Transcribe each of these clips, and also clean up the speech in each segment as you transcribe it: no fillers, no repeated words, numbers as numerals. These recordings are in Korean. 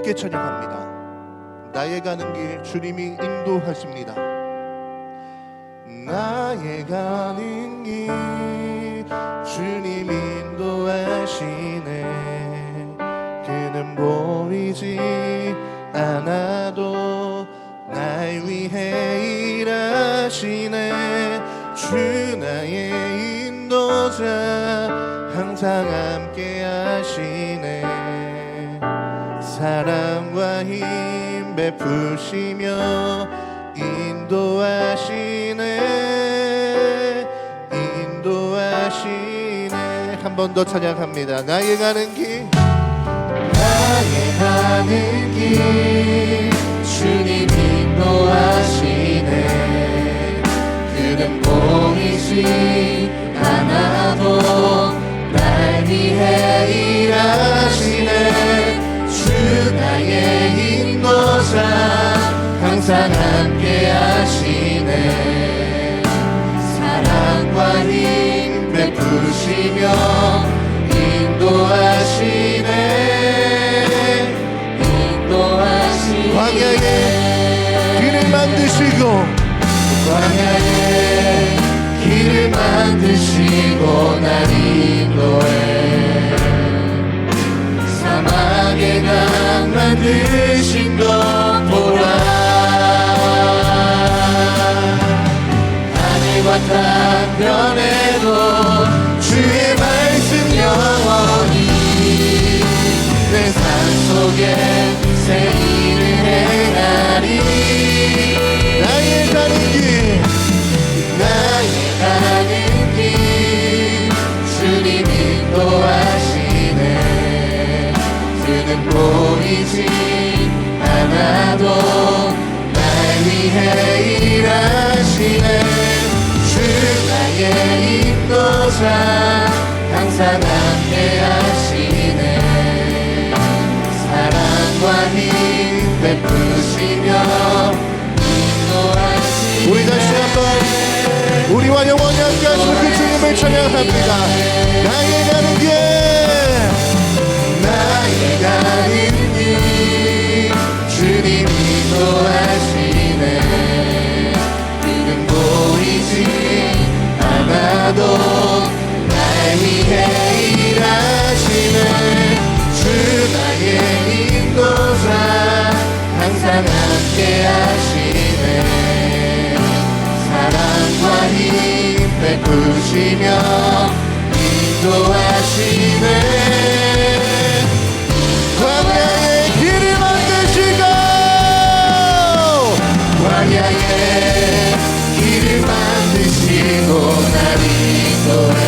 함께 찬양합니다. 나의 가는 길 주님이 인도하십니다. 나의 가는 길 주님이 인도하시네. 그는 보이지 않아도 날 위해 일하시네. 주 나의 인도자 항상 함께 하시네. 사랑과 힘 베푸시며 인도하시네. 인도하시네. 한 번 더 찬양합니다. 나의 가는 길 나의 가는 길 주님 인도하시네. 그는 보이지 않아도 날 위해 일하시네. 주 나의 인도자 항상 함께 하시네. 사랑과 힘 베푸시며 인도하시네. 인도하시네. 광야에 길을 만드시고 광야에 길을 만드시고 날 인도해. 사막에 강 만드신 것 보라. 하늘과 땅 변해도 주의 말씀 영원히. 내 삶 속에 새 일을 행하리. 나의 가는 길 나의 가는 길 주님 인도하시네. 그는 보이지 않아도 날 위해 일하시네. 주 나의 인도자 항상 함께 하시네. 사랑과 힘 베푸시며 인도하시네. 우리 다시 한번 우리와 영원히 함께 하시는 그 주님을 찬양합니다. 나의 가는 길 나의 가는 길 주님 인도하시네. 그는 보이지 않아도 날 위해 일하시네. 주 나의 인도자 항상 함께 하시네. 사랑과 힘 베푸시며 인도하시네. 광야에 길을 만드시고 광야에 길을 만드시고 날 인도해.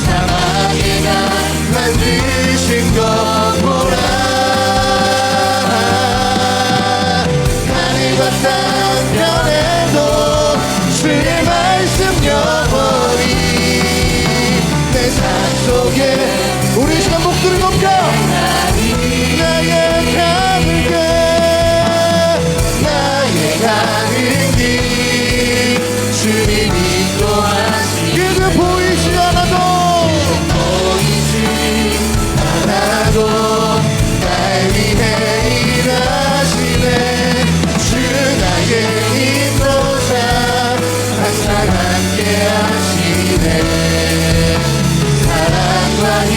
사막에 강 만드신 것 보라. 하늘과 땅 변해도 주의 말씀 영원히. 내 삶 속에 우리 시간 목소리 높여 나의 가는 길 나의 가는 길 주님 인도하시네. 그는 보이지 않아도 날 위해 일하시네. 주 나의 인도자 항상 함께 하시네. 사랑과 힘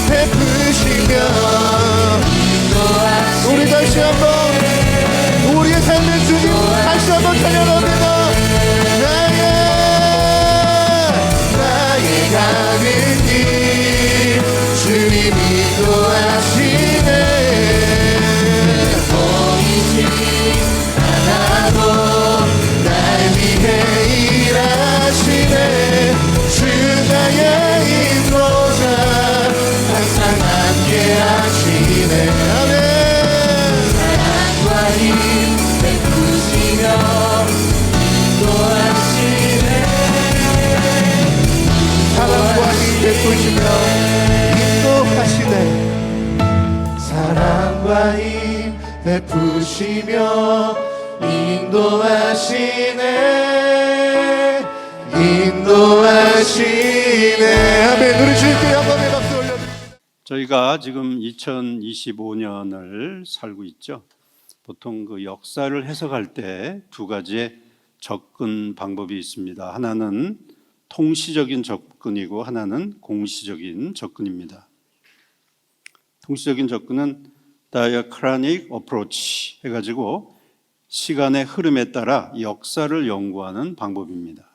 베푸시며 인도하시네. 우리 다시 한번 우리의 삶의 주님 다시 한번 찬양합니다. 나의 가는 길 주님 인도하시네. 보이지 않아도 날 위해 일하시네. 주 나의 인도자 항상 함께 하시네. 아멘. 사랑과 힘 베푸시며 인도하시네. 사랑과 힘 베푸시며 인도하시네. 사랑과 힘 베푸시며 인도하시네. 인도하시네. 아멘. 우리 주님께 영광의 박수 올려드립니다. 저희가 지금 2025년을 살고 있죠. 보통 그 역사를 해석할 때 두 가지의 접근 방법이 있습니다. 하나는 통시적인 접근이고 하나는 공시적인 접근입니다. 통시적인 접근은 diachronic approach 해가지고 시간의 흐름에 따라 역사를 연구하는 방법입니다.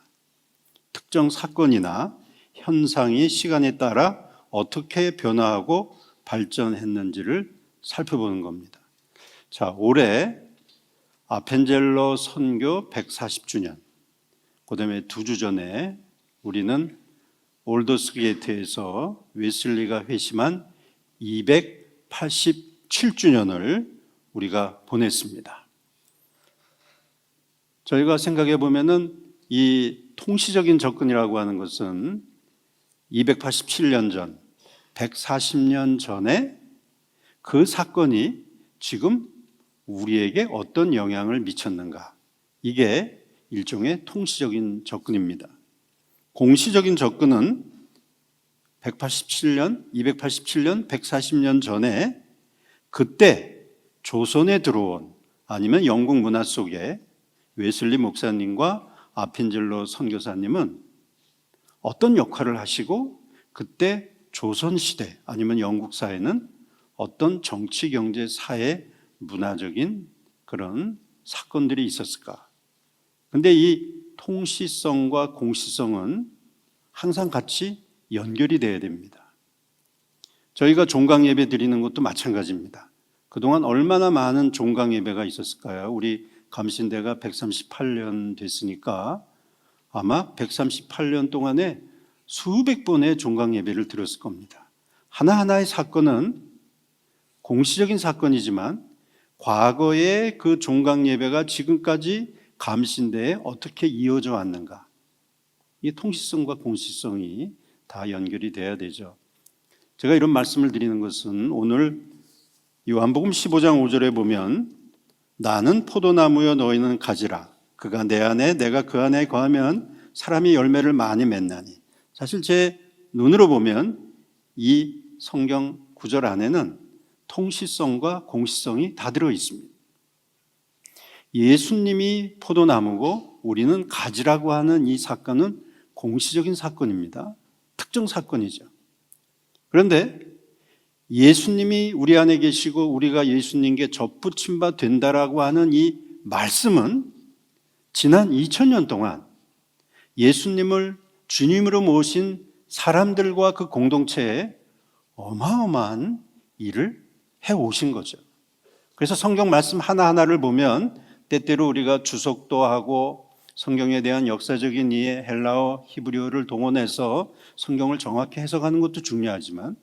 특정 사건이나 현상이 시간에 따라 어떻게 변화하고 발전했는지를 살펴보는 겁니다. 자, 올해 아펜젤러 선교 140주년, 그 다음에 2주 전에 우리는 올더스게이트에서 웨슬리가 회심한 287주년을 우리가 보냈습니다. 저희가 생각해 보면은 이 통시적인 접근이라고 하는 것은 287년 전, 140년 전에 그 사건이 지금 우리에게 어떤 영향을 미쳤는가, 이게 일종의 통시적인 접근입니다. 공시적인 접근은 287년, 140년 전에 그때 조선에 들어온, 아니면 영국 문화 속에 웨슬리 목사님과 아펜젤러 선교사님은 어떤 역할을 하시고 그때 조선시대 아니면 영국 사회는 어떤 정치, 경제, 사회, 문화적인 그런 사건들이 있었을까. 근데 이 통시성과 공시성은 항상 같이 연결이 돼야 됩니다. 저희가 종강 예배 드리는 것도 마찬가지입니다. 그동안 얼마나 많은 종강 예배가 있었을까요? 우리 감신대가 138년 됐으니까 아마 138년 동안에 수백 번의 종강 예배를 드렸을 겁니다. 하나하나의 사건은 공시적인 사건이지만 과거의 그 종강 예배가 지금까지 감신대에 어떻게 이어져 왔는가, 이 통시성과 공시성이 다 연결이 돼야 되죠. 제가 이런 말씀을 드리는 것은 오늘 요한복음 15장 5절에 보면 나는 포도나무여 너희는 가지라, 그가 내 안에 내가 그 안에 거하면 사람이 열매를 많이 맺나니. 사실 제 눈으로 보면 이 성경 구절 안에는 통시성과 공시성이 다 들어 있습니다. 예수님이 포도나무고 우리는 가지라고 하는 이 사건은 공시적인 사건입니다. 특정 사건이죠. 그런데 예수님이 우리 안에 계시고 우리가 예수님께 접붙임 바 된다라고 하는 이 말씀은 지난 2000년 동안 예수님을 주님으로 모신 사람들과 그 공동체에 어마어마한 일을 해오신 거죠. 그래서 성경 말씀 하나하나를 보면 때때로 우리가 주석도 하고 성경에 대한 역사적인 이해, 헬라어, 히브리어를 동원해서 성경을 정확히 해석하는 것도 중요하지만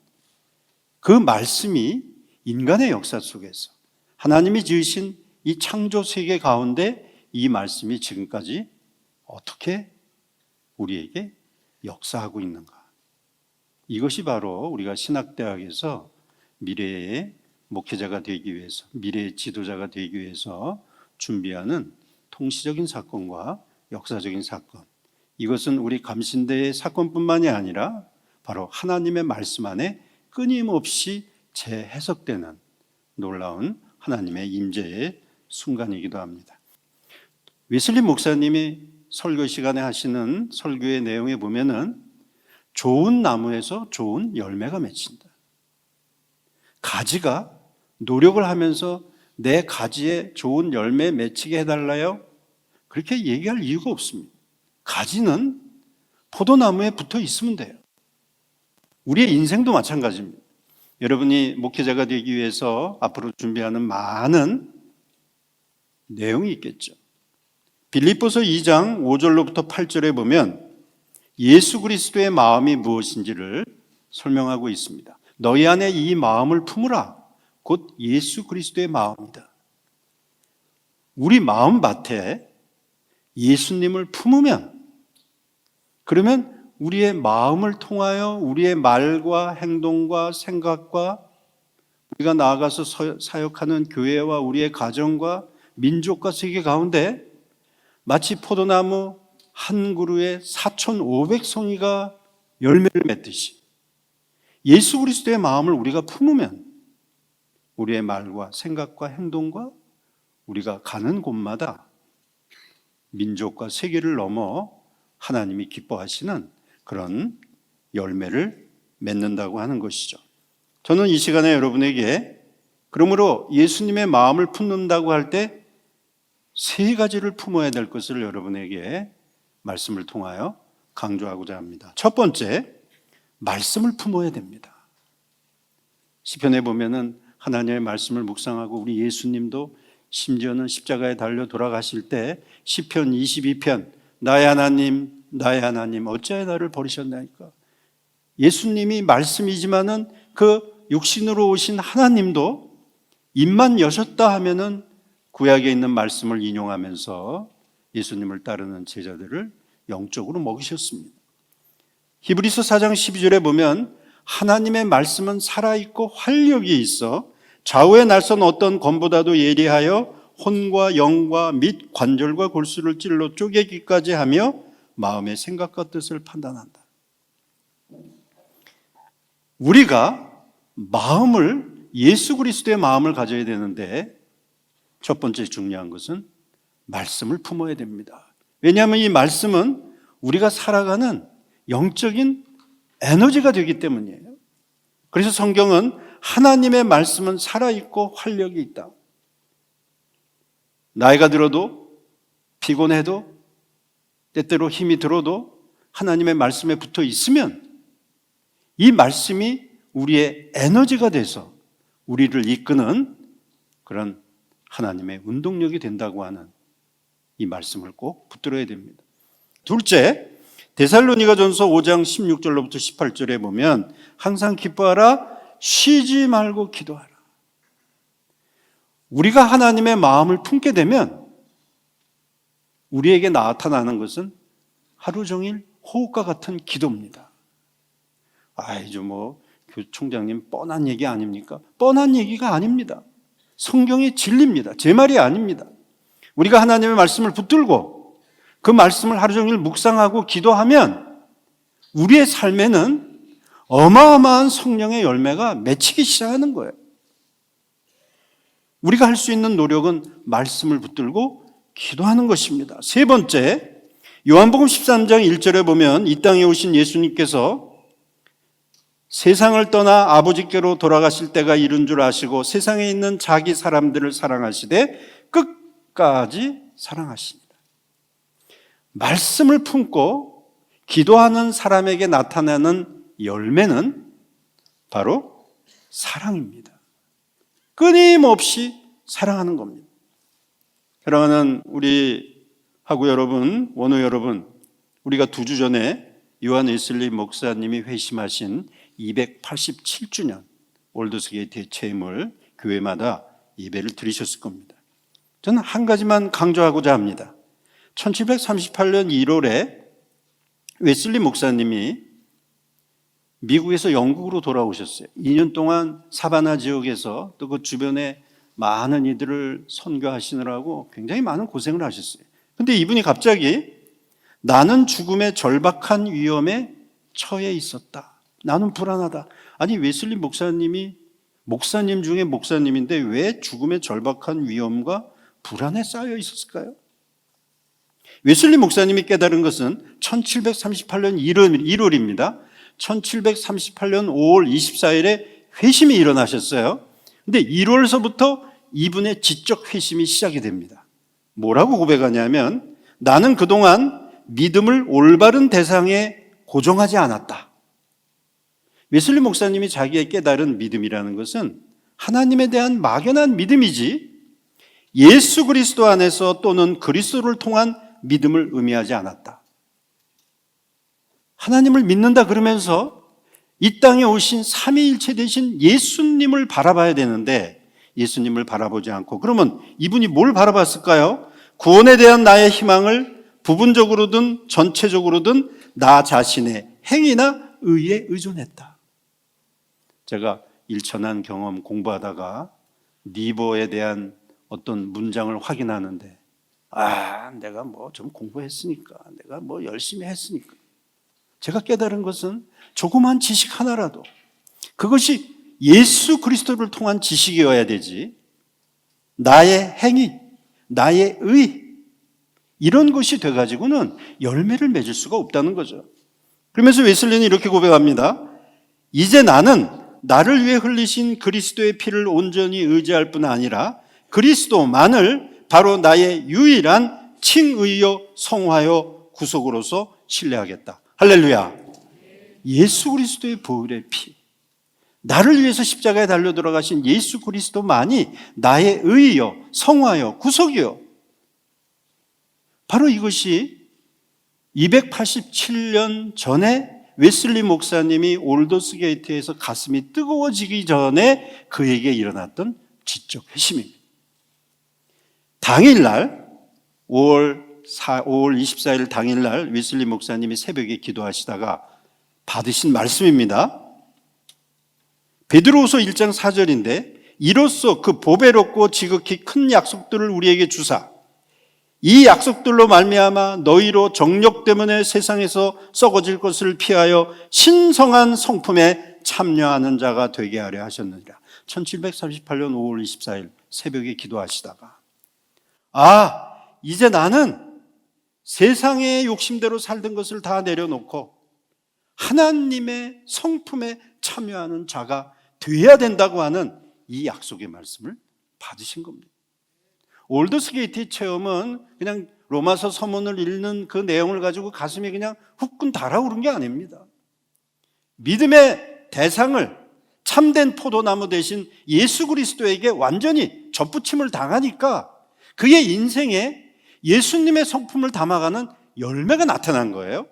그 말씀이 인간의 역사 속에서 하나님이 지으신 이 창조 세계 가운데 이 말씀이 지금까지 어떻게 우리에게 역사하고 있는가. 이것이 바로 우리가 신학대학에서 미래의 목회자가 되기 위해서, 미래의 지도자가 되기 위해서 준비하는 통시적인 사건과 역사적인 사건, 이것은 우리 감신대의 사건뿐만이 아니라 바로 하나님의 말씀 안에 끊임없이 재해석되는 놀라운 하나님의 임재의 순간이기도 합니다. 웨슬리 목사님이 설교 시간에 하시는 설교의 내용에 보면은 좋은 나무에서 좋은 열매가 맺힌다. 가지가 노력을 하면서 내 가지에 좋은 열매 맺히게 해달라요? 그렇게 얘기할 이유가 없습니다. 가지는 포도나무에 붙어 있으면 돼요. 우리의 인생도 마찬가지입니다. 여러분이 목회자가 되기 위해서 앞으로 준비하는 많은 내용이 있겠죠. 빌립보서 2장 5절로부터 8절에 보면 예수 그리스도의 마음이 무엇인지를 설명하고 있습니다. 너희 안에 이 마음을 품으라. 곧 예수 그리스도의 마음이다. 우리 마음밭에 예수님을 품으면, 그러면 우리의 마음을 통하여 우리의 말과 행동과 생각과 우리가 나아가서 사역하는 교회와 우리의 가정과 민족과 세계 가운데 마치 포도나무 한 그루에 4,500송이가 열매를 맺듯이 예수 그리스도의 마음을 우리가 품으면 우리의 말과 생각과 행동과 우리가 가는 곳마다 민족과 세계를 넘어 하나님이 기뻐하시는 그런 열매를 맺는다고 하는 것이죠. 저는 이 시간에 여러분에게 그러므로 예수님의 마음을 품는다고 할 때 세 가지를 품어야 될 것을 여러분에게 말씀을 통하여 강조하고자 합니다. 첫 번째, 말씀을 품어야 됩니다. 시편에 보면은 하나님의 말씀을 묵상하고 우리 예수님도 심지어는 십자가에 달려 돌아가실 때 시편 22편 나의 하나님 어찌하여 나를 버리셨나이까. 예수님이 말씀이지만은 그 육신으로 오신 하나님도 입만 여셨다 하면은 구약에 있는 말씀을 인용하면서 예수님을 따르는 제자들을 영적으로 먹이셨습니다. 히브리서 4장 12절에 보면 하나님의 말씀은 살아있고 활력이 있어 좌우에 날선 어떤 검보다도 예리하여 혼과 영과 및 관절과 골수를 찔러 쪼개기까지 하며 마음의 생각과 뜻을 판단한다. 우리가 예수 그리스도의 마음을 가져야 되는데 첫 번째 중요한 것은 말씀을 품어야 됩니다. 왜냐하면 이 말씀은 우리가 살아가는 영적인 에너지가 되기 때문이에요. 그래서 성경은 하나님의 말씀은 살아있고 활력이 있다. 나이가 들어도 피곤해도 때때로 힘이 들어도 하나님의 말씀에 붙어 있으면 이 말씀이 우리의 에너지가 돼서 우리를 이끄는 그런 하나님의 운동력이 된다고 하는 이 말씀을 꼭 붙들어야 됩니다. 둘째, 데살로니가전서 5장 16절로부터 18절에 보면 항상 기뻐하라, 쉬지 말고 기도하라. 우리가 하나님의 마음을 품게 되면 우리에게 나타나는 것은 하루 종일 호흡과 같은 기도입니다. 교총장님 뻔한 얘기 아닙니까? 뻔한 얘기가 아닙니다. 성경의 진리입니다. 제 말이 아닙니다. 우리가 하나님의 말씀을 붙들고 그 말씀을 하루 종일 묵상하고 기도하면 우리의 삶에는 어마어마한 성령의 열매가 맺히기 시작하는 거예요. 우리가 할 수 있는 노력은 말씀을 붙들고 기도하는 것입니다. 세 번째, 요한복음 13장 1절에 보면 이 땅에 오신 예수님께서 세상을 떠나 아버지께로 돌아가실 때가 이른 줄 아시고 세상에 있는 자기 사람들을 사랑하시되 끝까지 사랑하십니다. 말씀을 품고 기도하는 사람에게 나타나는 열매는 바로 사랑입니다. 끊임없이 사랑하는 겁니다. 사랑하는 우리 하구 여러분, 원우 여러분, 우리가 2주 전에 요한 웨슬리 목사님이 회심하신 287주년 올드스게이트의 체험을 교회마다 예배를 드리셨을 겁니다. 저는 한 가지만 강조하고자 합니다. 1738년 1월에 웨슬리 목사님이 미국에서 영국으로 돌아오셨어요. 2년 동안 사바나 지역에서 또 그 주변에 많은 이들을 선교하시느라고 굉장히 많은 고생을 하셨어요. 근데 이분이 갑자기 나는 죽음의 절박한 위험에 처해 있었다. 나는 불안하다. 아니, 웨슬리 목사님이 목사님 중에 목사님인데 왜 죽음의 절박한 위험과 불안에 쌓여 있었을까요? 웨슬리 목사님이 깨달은 것은 1738년 1월입니다. 1738년 5월 24일에 회심이 일어나셨어요. 근데 1월서부터 이분의 지적 회심이 시작이 됩니다. 뭐라고 고백하냐면 나는 그동안 믿음을 올바른 대상에 고정하지 않았다. 웨슬리 목사님이 자기의 깨달은 믿음이라는 것은 하나님에 대한 막연한 믿음이지 예수 그리스도 안에서 또는 그리스도를 통한 믿음을 의미하지 않았다. 하나님을 믿는다 그러면서 이 땅에 오신 삼위일체 되신 예수님을 바라봐야 되는데 예수님을 바라보지 않고 그러면 이분이 뭘 바라봤을까요? 구원에 대한 나의 희망을 부분적으로든 전체적으로든 나 자신의 행위나 의에 의존했다. 제가 일천한 경험 공부하다가 니버에 대한 어떤 문장을 확인하는데 내가 좀 공부했으니까 내가 열심히 했으니까 제가 깨달은 것은 조그만 지식 하나라도 그것이 예수 그리스도를 통한 지식이어야 되지, 나의 행위, 나의 의, 이런 것이 돼가지고는 열매를 맺을 수가 없다는 거죠. 그러면서 웨슬리는 이렇게 고백합니다. 이제 나는 나를 위해 흘리신 그리스도의 피를 온전히 의지할 뿐 아니라 그리스도만을 바로 나의 유일한 칭의요 성화요 구속으로서 신뢰하겠다. 할렐루야. 예수 그리스도의 보혈의 피, 나를 위해서 십자가에 달려 돌아가신 예수 그리스도만이 나의 의요 성화요 구속이요. 바로 이것이 287년 전에 웨슬리 목사님이 올더스 게이트에서 가슴이 뜨거워지기 전에 그에게 일어났던 지적 회심입니다. 당일날 5월 24일 당일날 웨슬리 목사님이 새벽에 기도하시다가 받으신 말씀입니다. 베드로후서 1장 4절인데 이로써 그 보배롭고 지극히 큰 약속들을 우리에게 주사 이 약속들로 말미암아 너희로 정욕 때문에 세상에서 썩어질 것을 피하여 신성한 성품에 참여하는 자가 되게 하려 하셨느니라. 1738년 5월 24일 새벽에 기도하시다가 이제 나는 세상의 욕심대로 살던 것을 다 내려놓고 하나님의 성품에 참여하는 자가 되어야 된다고 하는 이 약속의 말씀을 받으신 겁니다. 올더스 게이트의 체험은 그냥 로마서 서문을 읽는 그 내용을 가지고 가슴이 그냥 후끈 달아오른 게 아닙니다. 믿음의 대상을 참된 포도나무 대신 예수 그리스도에게 완전히 접붙임을 당하니까 그의 인생에 예수님의 성품을 담아가는 열매가 나타난 거예요.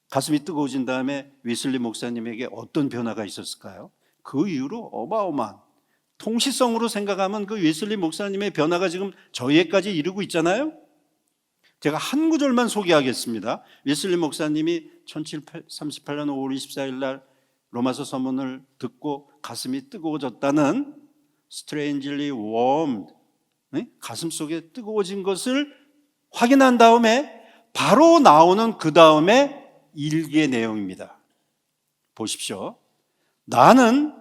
가슴이 뜨거워진 다음에 웨슬리 목사님에게 어떤 변화가 있었을까요? 그 이후로 어마어마한, 통시성으로 생각하면 그 웨슬리 목사님의 변화가 지금 저희에까지 이르고 있잖아요. 제가 한 구절만 소개하겠습니다. 웨슬리 목사님이 1738년 5월 24일 날 로마서 서문을 듣고 가슴이 뜨거워졌다는 strangely warmed, 가슴 속에 뜨거워진 것을 확인한 다음에 바로 나오는 그 다음에 일기의 내용입니다. 보십시오. 나는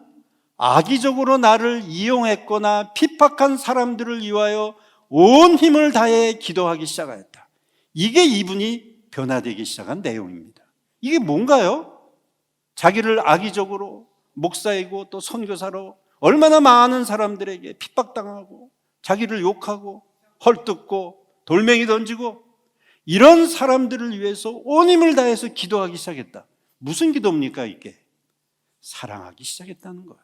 악의적으로 나를 이용했거나 핍박한 사람들을 위하여 온 힘을 다해 기도하기 시작하였다. 이게 이분이 변화되기 시작한 내용입니다. 이게 뭔가요? 자기를 악의적으로 목사이고 또 선교사로 얼마나 많은 사람들에게 핍박당하고 자기를 욕하고 헐뜯고 돌멩이 던지고 이런 사람들을 위해서 온 힘을 다해서 기도하기 시작했다. 무슨 기도입니까 이게? 사랑하기 시작했다는 거예요.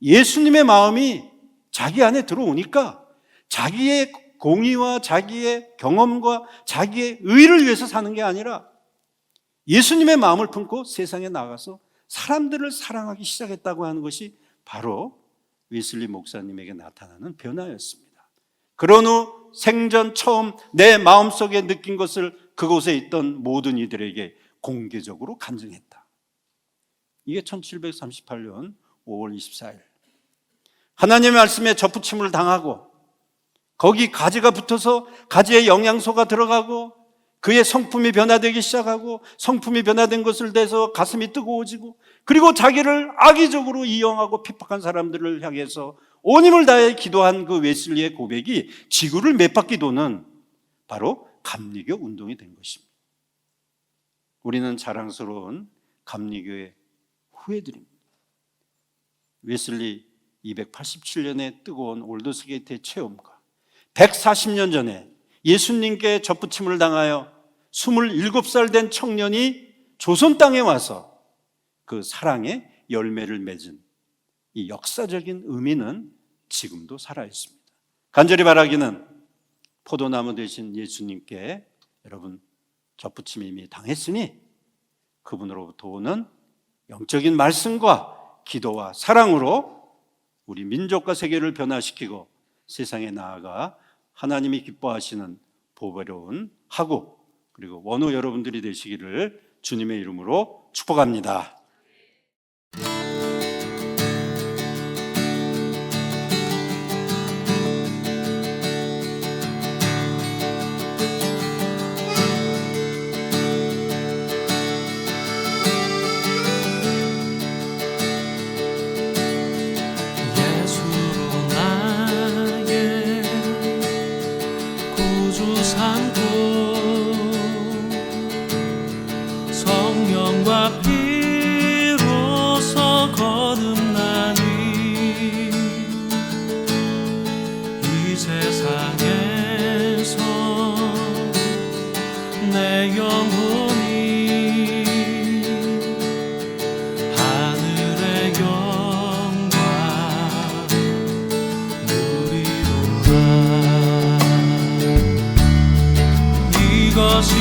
예수님의 마음이 자기 안에 들어오니까 자기의 공의와 자기의 경험과 자기의 의를 위해서 사는 게 아니라 예수님의 마음을 품고 세상에 나가서 사람들을 사랑하기 시작했다고 하는 것이 바로 웨슬리 목사님에게 나타나는 변화였습니다. 그런 후 생전 처음 내 마음속에 느낀 것을 그곳에 있던 모든 이들에게 공개적으로 간증했다. 이게 1738년 5월 24일 하나님의 말씀에 접붙임을 당하고 거기 가지가 붙어서 가지에 영양소가 들어가고 그의 성품이 변화되기 시작하고 성품이 변화된 것을 대해서 가슴이 뜨거워지고 그리고 자기를 악의적으로 이용하고 핍박한 사람들을 향해서 온 힘을 다해 기도한 그 웨슬리의 고백이 지구를 몇 바퀴 도는 바로 감리교 운동이 된 것입니다. 우리는 자랑스러운 감리교의 후예들입니다. 웨슬리 287년의 뜨거운 올더스 게이트의 체험과 140년 전에 예수님께 접붙임을 당하여 27살 된 청년이 조선 땅에 와서 그 사랑의 열매를 맺은 이 역사적인 의미는 지금도 살아있습니다. 간절히 바라기는 포도나무 되신 예수님께 여러분 접붙임 이미 당했으니 그분으로부터 오는 영적인 말씀과 기도와 사랑으로 우리 민족과 세계를 변화시키고 세상에 나아가 하나님이 기뻐하시는 보배로운 하고 그리고 원후 여러분들이 되시기를 주님의 이름으로 축복합니다. 삼고 성령과 피로서 거듭나니 이 세상에서 내 영혼이 하늘의 영광 누리로다. 이것이